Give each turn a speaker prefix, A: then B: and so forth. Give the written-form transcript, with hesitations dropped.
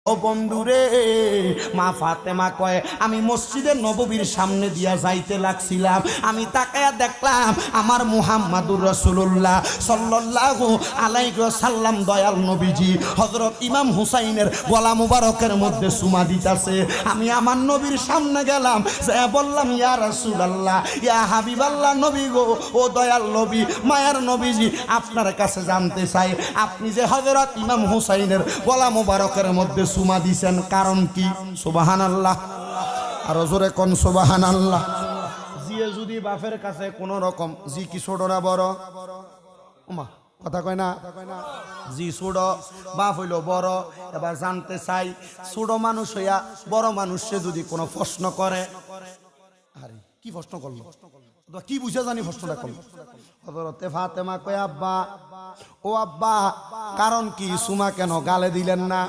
A: ও বন্ধুরে, মা ফাতেমা কয় আমি মসজিদের নববীর সামনে দিয়া যাইতে লাগছিলাম, আমি তাকায়া দেখলাম আমার মুহাম্মাদুর রাসূলুল্লাহ সাল্লাল্লাহু আলাইহি ওয়াসাল্লাম দয়াল নবীজি হযরত ইমাম হুসাইনের গলা মুবারকের মধ্যে চুমা দিতেছে। আমি আমার নবীর সামনে গেলাম, যে বললাম ইয়া রাসূলুল্লাহ, ইয়া হাবিবাল্লাহ, নবী গো, ও দয়াল নবী, মায়ার নবীজি, আপনার কাছে জানতে চাই আপনি যে হযরত ইমাম হুসাইনের গলা মুবারকের মধ্যে চুমা দিছেন কারণ কি? সুবহানাল্লাহ, আর জোরে কোন সুবহানাল্লাহ। জিয়ে যদি বাপের কাছে কোন রকম জি কি ছোট না বড়, ওমা কথা কয় না, জি ছোট, বাপ হইল বড়। এবার জানতে চাই ছোট মানুষ হইয়া বড় মানুষে যদি কোনো প্রশ্ন করে, আরে কি প্রশ্ন করলো, কি বুঝে জানি প্রশ্নটা করলো। হযরতে ফাতেমা কয় আব্বা, ও আব্বা, কারণ কি চুমা কেন গালে দিলেন না?